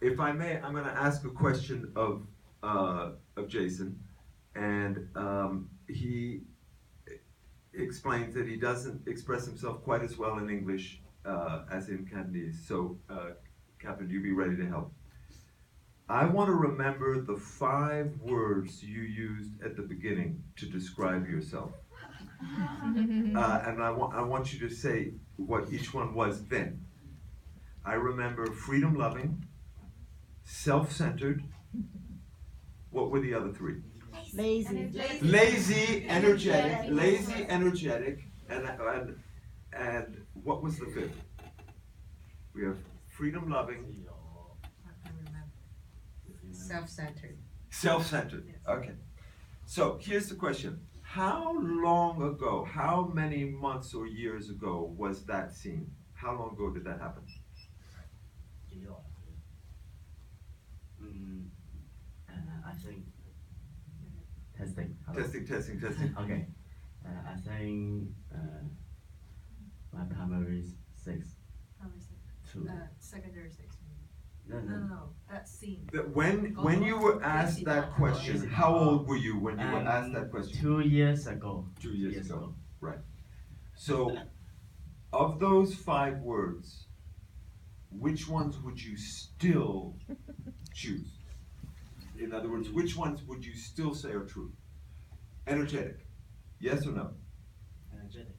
if I may, I'm going to ask a question of Jason, and he explains that he doesn't express himself quite as well in English as in Cantonese. So, Catherine, you be ready to help. I want to remember the 5 words you used at the beginning to describe yourself. And I want you to say what each one was then. I remember freedom-loving, self-centered. What were the other 3? Lazy. Lazy, energetic, and what was the 5th? We have freedom-loving, Self-centered. self-centered. Okay. So here's the question. How long ago, how many months or years ago was that scene? How long ago did that happen? I think testing. Testing. Okay. I think my primary 6 to Secondary 6. no. That scene. When you were asked that question, how old were you when you were asked that question? 2 years ago. 2 years ago. Right. So, of those 5 words, which ones would you still choose? In other words, which ones would you still say are true? Energetic. Yes or no? Energetic.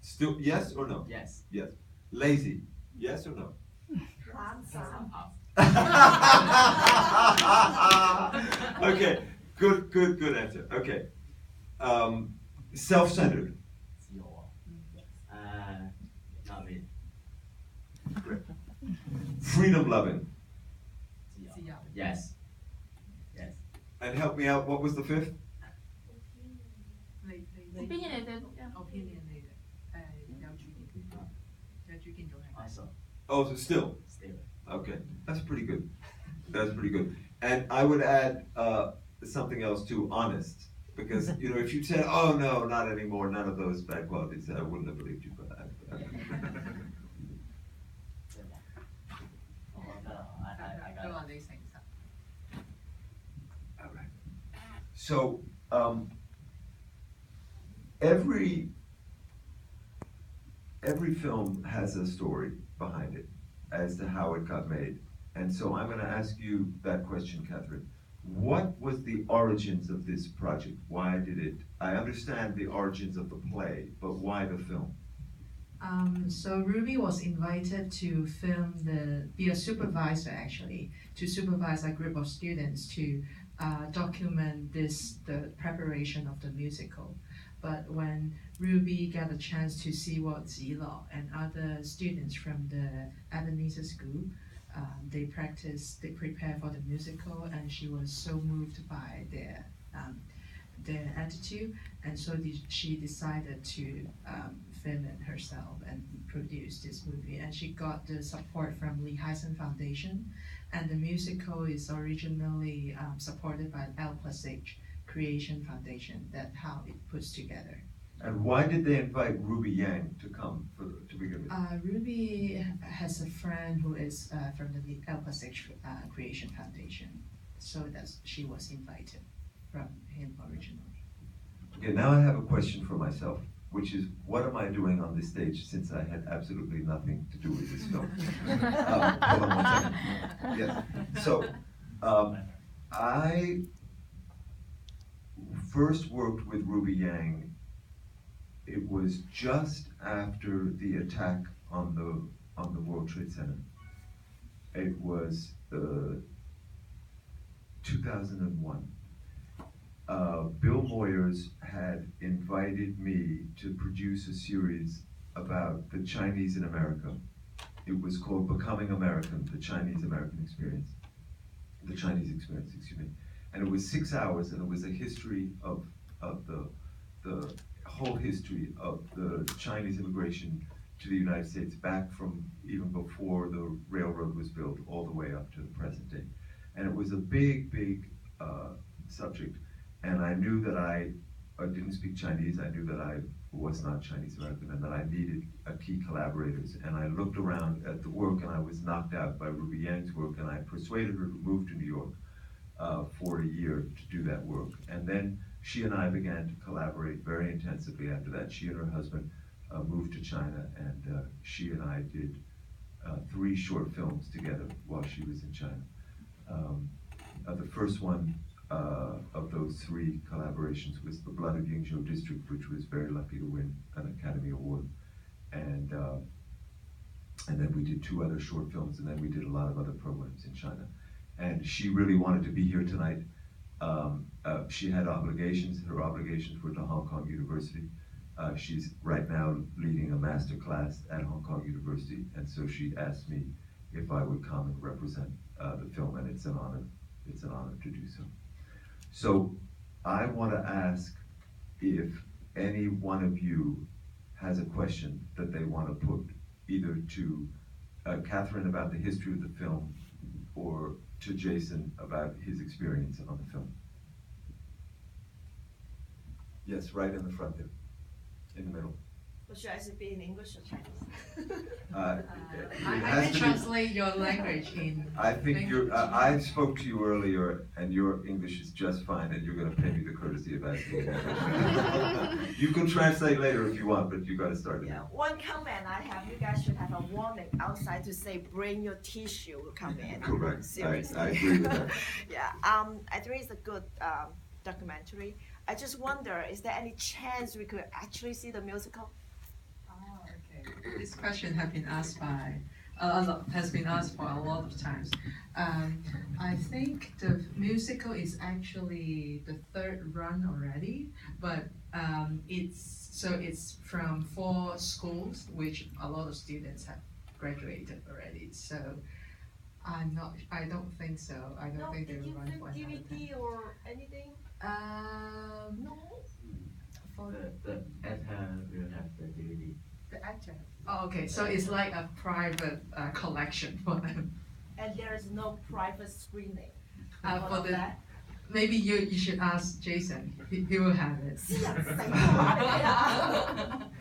Still yes or no? Yes. Yes. Lazy. Yes or no? Okay. Good answer. Okay. Self-centered. Not me. Great. Freedom-loving. Yes. And help me out. What was the 5th? Also. Oh, so still. Still. Okay, that's pretty good. That's pretty good. And I would add something else too, honest. Because, you know, if you said, oh no, not anymore, none of those bad qualities, I wouldn't have believed you for that. All right. So, every film has a story behind it as to how it got made. And so I'm going to ask you that question, Catherine. What was the origins of this project? Why did it? I understand the origins of the play, but why the film? So Ruby was invited to be a supervisor actually, to supervise a group of students to document the preparation of the musical. But when Ruby got a chance to see what Zilo and other students from the Ebenezer school, they prepare for the musical, and she was so moved by their attitude, and so she decided to film it herself and produce this movie. And she got the support from Lee Hyson Foundation, and the musical is originally supported by L+H Creation Foundation. That's how it puts together. And why did they invite Ruby Yang to come to begin with? Ruby has a friend who is from the L+H Creation Foundation, so she was invited from him originally. Okay, now I have a question for myself, which is, what am I doing on this stage since I had absolutely nothing to do with this film? Hold on 1 second. Yes. So, I first worked with Ruby Yang. It was just after the attack on the World Trade Center. It was 2001. Bill Moyers had invited me to produce a series about the Chinese in America. It was called Becoming American, the Chinese American Experience. The Chinese Experience, excuse me. And it was 6 hours, and it was a history of the whole history of the Chinese immigration to the United States, back from even before the railroad was built all the way up to the present day. And it was a big subject. And I knew that I didn't speak Chinese. I knew that I who was not Chinese American, and that I needed key collaborators. And I looked around at the work, and I was knocked out by Ruby Yang's work, and I persuaded her to move to New York for a year to do that work. And then she and I began to collaborate very intensively after that. She and her husband moved to China, and she and I did 3 short films together while she was in China. The first one of those 3 collaborations was The Blood of Yingzhou District, which was very lucky to win an Academy Award. And then we did 2 other short films, and then we did a lot of other programs in China. And she really wanted to be here tonight. She had obligations. Her obligations were to Hong Kong University. She's right now leading a master class at Hong Kong University, and so she asked me if I would come and represent the film, and it's an honor. It's an honor to do so. So I want to ask if any one of you has a question that they want to put either to Catherine about the history of the film, or to Jason about his experience on the film. Yes, right in the front there, in the middle. But should I be in English or Chinese? I can translate your language in. I think you're. I spoke to you earlier, and your English is just fine, and you're going to pay me the courtesy of asking. You can translate later if you want, but you got to start it. Yeah. One comment I have: you guys should have a warning outside to say, "Bring your tissue." Come in. Correct. Seriously. I agree with that. Yeah. I think it's a good documentary. I just wonder, is there any chance we could actually see the musical? Okay. This question has been asked for a lot of times. I think the musical is actually the 3rd run already, but it's from 4 schools, which a lot of students have graduated already. So I don't think so. I don't think they will run for another time. DVD or anything? No. For The actor will have the DVD. the actor. Oh, okay. So it's like a private collection for them. And there is no private screening. For the maybe you should ask Jason. He will have it. 私人死話嚟啊！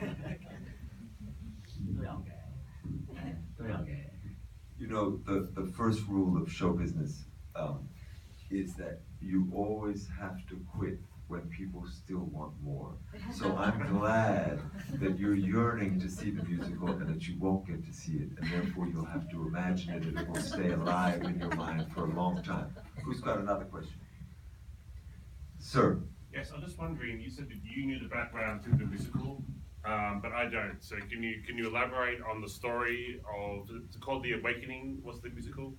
都有嘅。 You know, the first rule of show business is that you always have to quit when people still want more. So I'm glad that you're yearning to see the musical and that you won't get to see it, and therefore you'll have to imagine it and it will stay alive in your mind for a long time. Who's got another question? Sir. Yes, I'm just wondering, you said that you knew the background to the musical, but I don't. So can you elaborate on the story of, it's called The Awakening, what's the musical?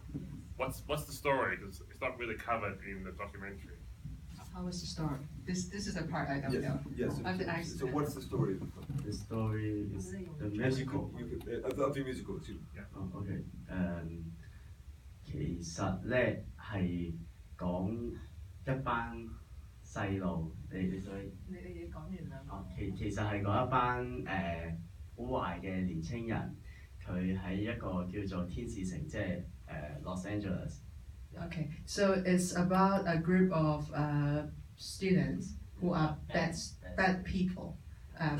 What's the story? Because it's not really covered in the documentary. How was the story? This is a part I don't know. Yes. I have to ask So what's the story of the film? The story is the musical. Of the musical, excuse me. OK， 其實咧係講一班細路，你所以你講完啦。其實係講一班好壞嘅年青人，佢喺一個叫做天使城，即係Los Angeles。 Okay, so it's about a group of students who are bad people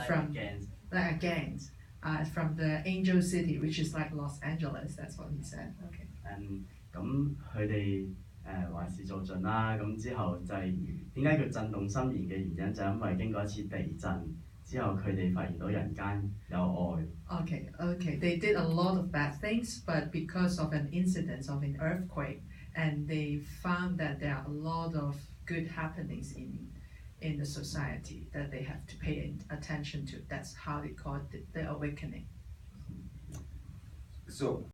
from gangs from the Angel City, which is like Los Angeles. That's what he said. Okay. 咁佢哋壞事做盡啦，咁之後就係點解叫震動心弦嘅原因，就係因為經過一次地震之後，佢哋發現到人間有愛。Okay. They did a lot of bad things, but because of an incident of an earthquake, and they found that there are a lot of good happenings in the society that they have to pay attention to. That's how they call it the awakening. So